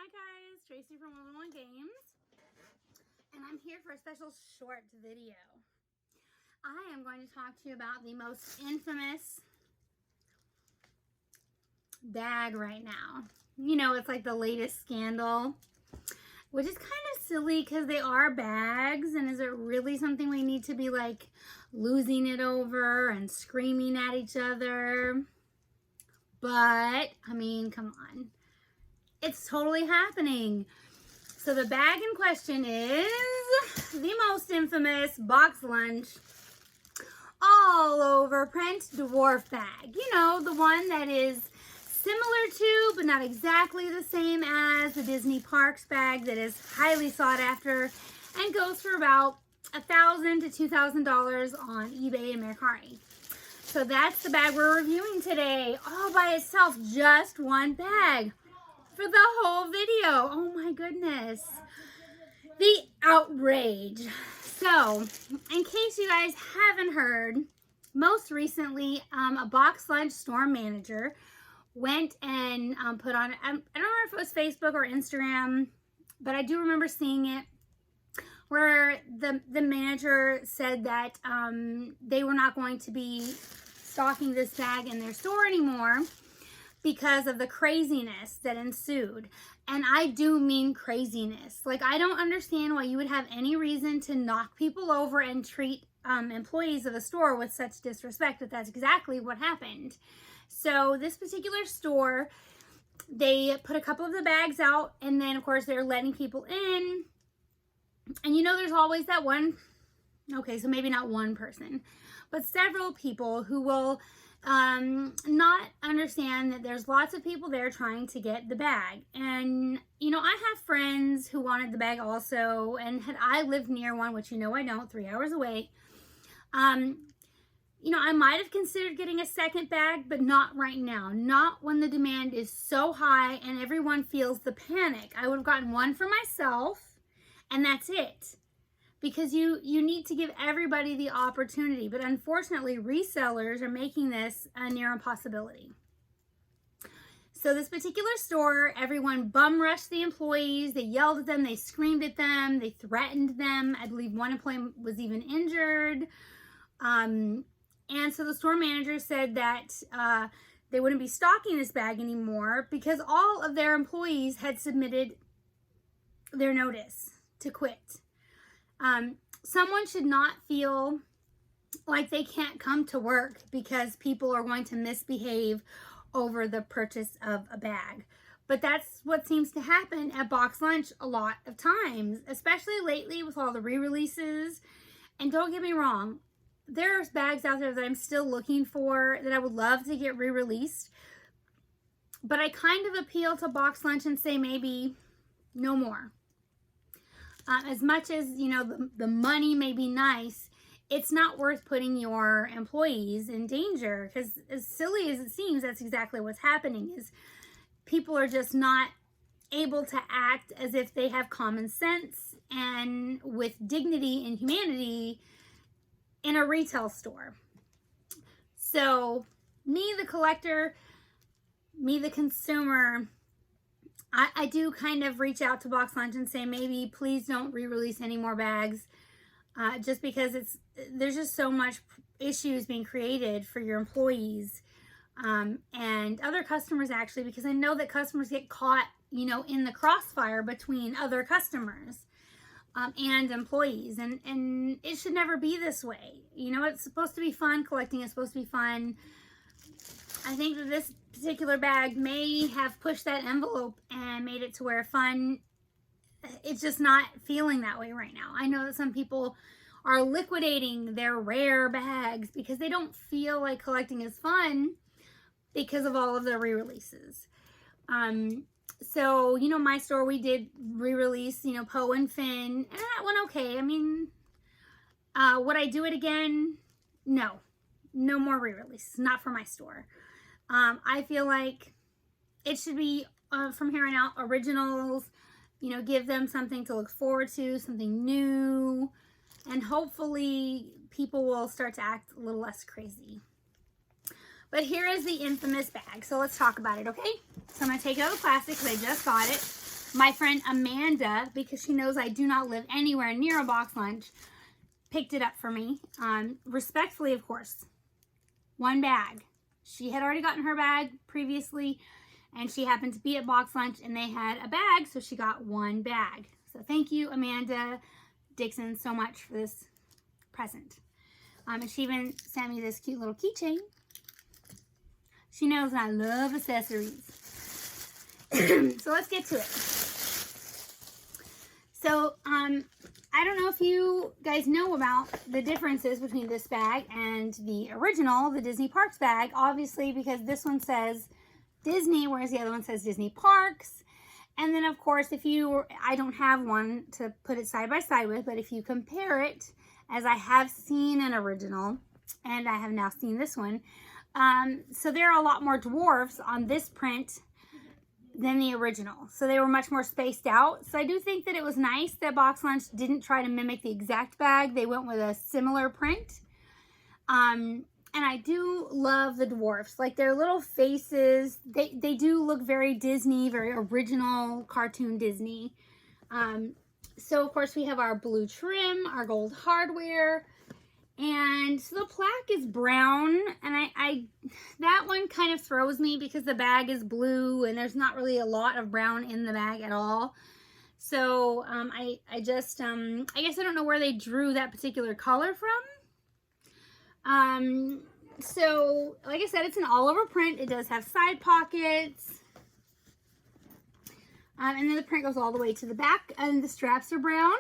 guys, Tracy from 101 Games, and I'm here for a special short video. I am going to talk to you about the most infamous bag right now. You know, it's like the latest scandal, which is kind of silly because they are bags, and is it really something we need to be like losing it over and screaming at each other? But, I mean, come on. It's totally happening. So the bag in question is the most infamous box lunch all over print Dwarf bag. You know, the one that is similar to, but not exactly the same as the Disney Parks bag that is highly sought after and goes for about $1,000 to $2,000 on eBay and Mercari. So that's the bag we're reviewing today, all by itself, just one bag for the whole video. Oh my goodness, the outrage. So in case you guys haven't heard, most recently a box lunch store manager went and put on, I don't remember if it was Facebook or Instagram, but I do remember seeing it, where the manager said that they were not going to be stocking this bag in their store anymore because of the craziness that ensued. And I do mean craziness. Like, I don't understand why you would have any reason to knock people over and treat employees of a store with such disrespect, but that's exactly what happened. So this particular store, they put a couple of the bags out, and then of course they're letting people in. And you know, there's always that one, okay, so maybe not one person, but several people who will not understand that there's lots of people there trying to get the bag. And, you know, I have friends who wanted the bag also, and had I lived near one, which you know I don't, 3 hours away, you know, I might have considered getting a second bag, but not right now. Not when the demand is so high and everyone feels the panic. I would have gotten one for myself, and that's it. Because you need to give everybody the opportunity. But unfortunately, resellers are making this a near impossibility. So this particular store, everyone bum rushed the employees. They yelled at them. They screamed at them. They threatened them. I believe one employee was even injured. And so the store manager said that they wouldn't be stocking this bag anymore because all of their employees had submitted their notice to quit. Someone should not feel like they can't come to work because people are going to misbehave over the purchase of a bag. But that's what seems to happen at Box Lunch a lot of times, especially lately with all the re-releases. And don't get me wrong, there's bags out there that I'm still looking for that I would love to get re-released. But I kind of appeal to Box Lunch and say maybe no more. As much as, you know, the money may be nice, it's not worth putting your employees in danger, because as silly as it seems, that's exactly what's happening. Is people are just not able to act as if they have common sense and with dignity and humanity in a retail store. So me, the collector, me, the consumer, I do kind of reach out to Box Lunch and say, maybe please don't re-release any more bags, just because there's just so much issues being created for your employees and other customers, actually, because I know that customers get caught, you know, in the crossfire between other customers and employees, and it should never be this way. You know, it's supposed to be fun. Collecting is supposed to be fun. I think that this particular bag may have pushed that envelope and made it to where fun, it's just not feeling that way right now. I know that some people are liquidating their rare bags because they don't feel like collecting is fun because of all of the re-releases. So, you know, my store, we did re-release, you know, Poe and Finn, and that went okay. I mean, would I do it again? No more re-release, not for my store. I feel like it should be, from here on out, originals. You know, give them something to look forward to, something new, and hopefully people will start to act a little less crazy. But here is the infamous bag, so let's talk about it, okay? So I'm going to take it out of the plastic because I just got it. My friend Amanda, because she knows I do not live anywhere near a box lunch, picked it up for me. Respectfully, of course. One bag. She had already gotten her bag previously, and she happened to be at box lunch, and they had a bag, so she got one bag. So thank you, Amanda Dixon, so much for this present. And she even sent me this cute little keychain. She knows I love accessories. So let's get to it. So, I don't know if you guys know about the differences between this bag and the original, the Disney Parks bag. Obviously, because this one says Disney, whereas the other one says Disney Parks. And then, of course, I don't have one to put it side by side with, but if you compare it, as I have seen an original, and I have now seen this one, so there are a lot more dwarfs on this print than the original. So they were much more spaced out. So I do think that it was nice that Box Lunch didn't try to mimic the exact bag. They went with a similar print. And I do love the dwarfs. Like their little faces, they do look very Disney, very original cartoon Disney. So of course we have our blue trim, our gold hardware, and so the plaque is brown, and that one kind of throws me because the bag is blue and there's not really a lot of brown in the bag at all. So I guess I don't know where they drew that particular color from. So like I said, it's an all over print. It does have side pockets. And then the print goes all the way to the back, and the straps are brown.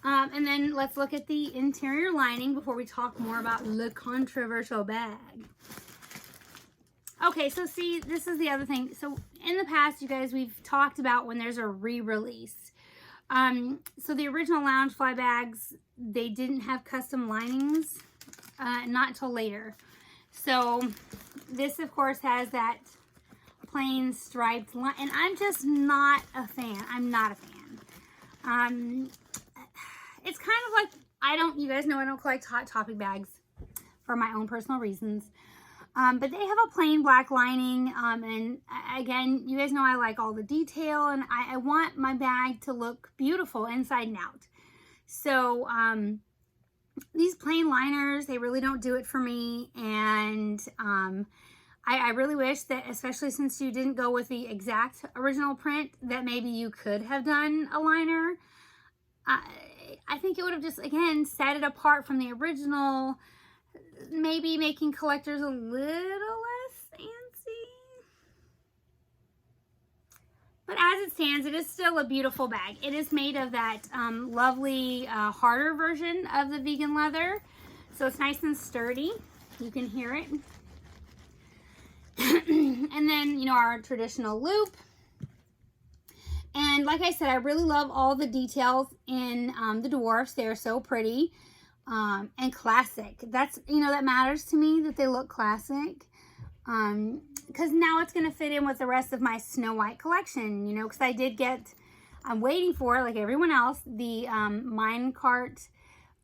And then let's look at the interior lining before we talk more about the controversial bag. Okay, so see, this is the other thing. So in the past, you guys, we've talked about when there's a re-release. So the original Loungefly bags, they didn't have custom linings, not until later. So this, of course, has that plain striped line, and I'm just not a fan. I'm not a fan. It's kind of like, you guys know I don't collect Hot Topic bags for my own personal reasons. But they have a plain black lining. And again, you guys know I like all the detail, and I want my bag to look beautiful inside and out. So, these plain liners, they really don't do it for me. And, I really wish that, especially since you didn't go with the exact original print, that maybe you could have done a liner. I think it would have just, again, set it apart from the original, maybe making collectors a little less fancy. But as it stands, it is still a beautiful bag. It is made of that lovely, harder version of the vegan leather. So it's nice and sturdy. You can hear it. And then, you know, our traditional loop. And like I said, I really love all the details in the Dwarfs. They're so pretty and classic. That's, you know, that matters to me, that they look classic. Because now it's going to fit in with the rest of my Snow White collection, you know, because I did get, I'm waiting for, like everyone else, the minecart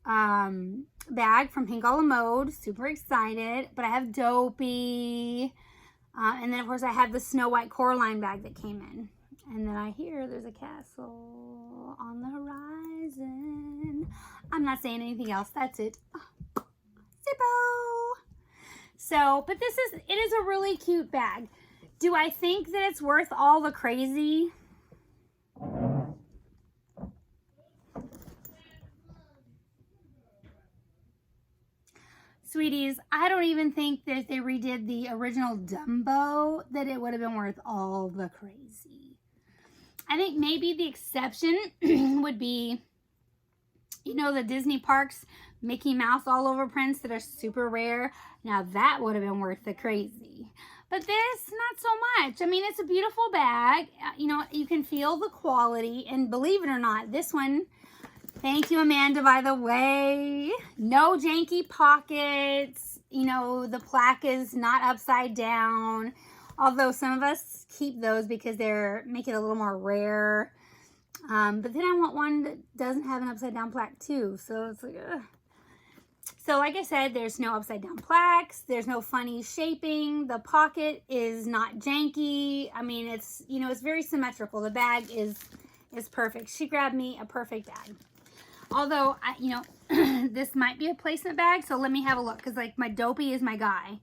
bag from Pink a la Mode. Super excited. But I have Dopey. And then, of course, I have the Snow White Coraline bag that came in. And then I hear there's a castle on the horizon. I'm not saying anything else. That's it. Oh, Zippo. So, but it is a really cute bag. Do I think that it's worth all the crazy? Sweeties, I don't even think that if they redid the original Dumbo, that it would have been worth all the crazy. I think maybe the exception would be, you know, the Disney Parks Mickey Mouse all over prints that are super rare. Now that would have been worth the crazy. But this, not so much. I mean, it's a beautiful bag. You know, you can feel the quality. And believe it or not, this one, thank you, Amanda, by the way. No janky pockets. You know, the plaque is not upside down. Although some of us keep those because they're make it a little more rare. But then I want one that doesn't have an upside down plaque too. So it's like, ugh. So like I said, there's no upside down plaques. There's no funny shaping. The pocket is not janky. I mean, it's, you know, it's very symmetrical. The bag is perfect. She grabbed me a perfect bag. Although, you know, this might be a placement bag. So let me have a look. Because like my Dopey is my guy.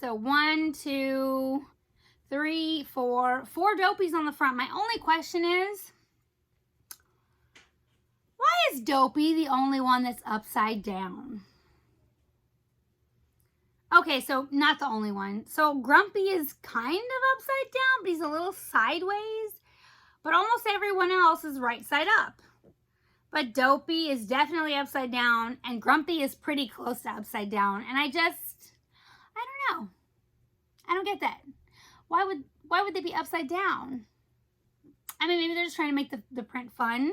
So 1, 2, 3, 4 Dopies on the front. My only question is, why is Dopey the only one that's upside down? Okay, so not the only one. So Grumpy is kind of upside down, but he's a little sideways. But almost everyone else is right side up. But Dopey is definitely upside down, and Grumpy is pretty close to upside down. And I don't know. I don't get that. Why would they be upside down? I mean, maybe they're just trying to make the print fun.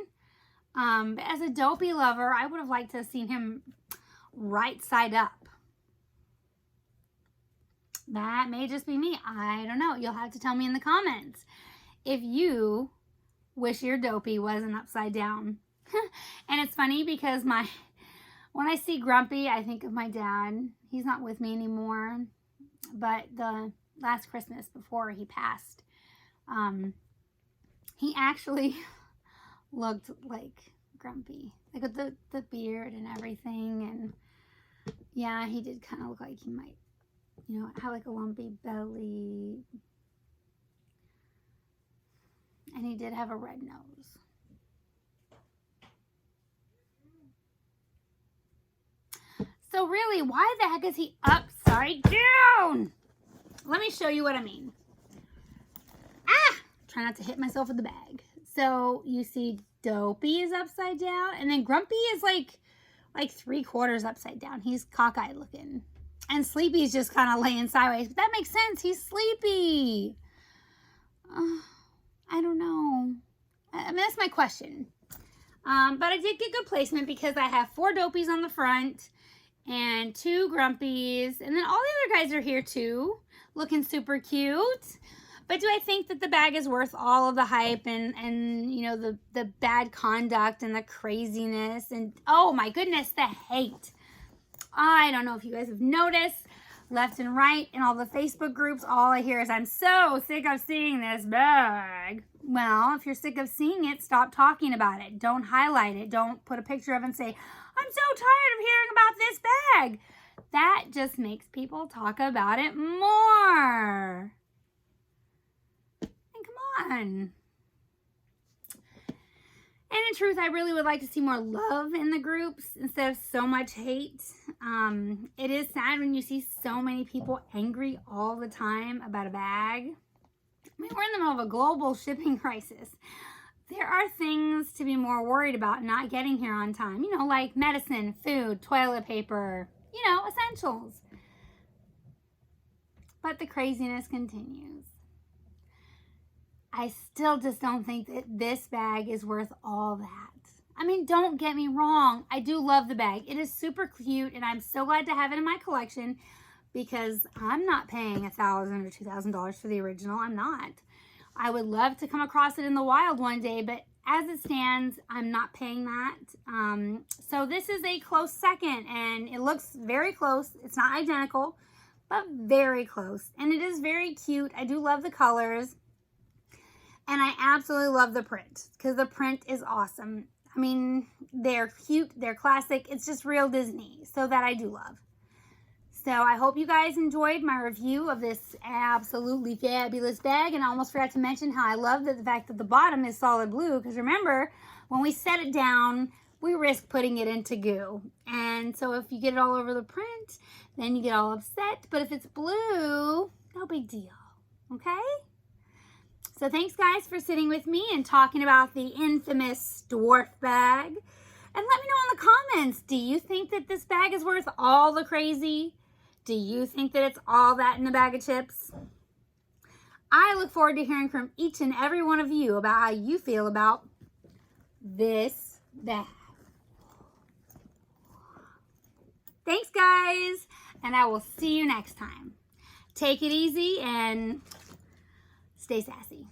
But as a Dopey lover, I would have liked to have seen him right side up. That may just be me. I don't know. You'll have to tell me in the comments if you wish your Dopey wasn't upside down. And it's funny because when I see Grumpy, I think of my dad. He's not with me anymore. But the last Christmas before he passed, he actually looked like Grumpy, like with the beard and everything. And yeah, he did kind of look like he might, you know, have like a lumpy belly, and he did have a red nose. So really, why the heck is he upside down? Let me show you what I mean. Try not to hit myself with the bag. So you see Dopey is upside down, and then Grumpy is like 3/4 upside down. He's cockeyed looking. And Sleepy's just kind of laying sideways. But that makes sense. He's sleepy. I don't know. I mean, that's my question. But I did get good placement because I have 4 Dopies on the front and 2 Grumpies. And then all the other guys are here too, looking super cute. But do I think that the bag is worth all of the hype and you know, the bad conduct and the craziness and, oh my goodness, the hate? I don't know if you guys have noticed, left and right in all the Facebook groups, all I hear is, I'm so sick of seeing this bag. Well, if you're sick of seeing it, stop talking about it. Don't highlight it. Don't put a picture of it and say, I'm so tired of hearing about this bag. That just makes people talk about it more. And come on. And in truth, I really would like to see more love in the groups instead of so much hate. It is sad when you see so many people angry all the time about a bag. I mean, we're in the middle of a global shipping crisis. There are things to be more worried about not getting here on time. You know, like medicine, food, toilet paper, you know, essentials. But the craziness continues. I still just don't think that this bag is worth all that. I mean, don't get me wrong. I do love the bag. It is super cute, and I'm so glad to have it in my collection because I'm not paying $1,000 or $2,000 for the original. I'm not. I would love to come across it in the wild one day, but as it stands, I'm not paying that. So this is a close second, and it looks very close. It's not identical, but very close. And it is very cute. I do love the colors. And I absolutely love the print because the print is awesome. I mean, they're cute, they're classic. It's just real Disney, so that I do love. So I hope you guys enjoyed my review of this absolutely fabulous bag. And I almost forgot to mention how I love the fact that the bottom is solid blue. Because remember, when we set it down, we risk putting it into goo. And so if you get it all over the print, then you get all upset. But if it's blue, no big deal, okay? So thanks guys for sitting with me and talking about the infamous Dwarf bag. And let me know in the comments, do you think that this bag is worth all the crazy? Do you think that it's all that in a bag of chips? I look forward to hearing from each and every one of you about how you feel about this bag. Thanks guys, and I will see you next time. Take it easy and stay sassy.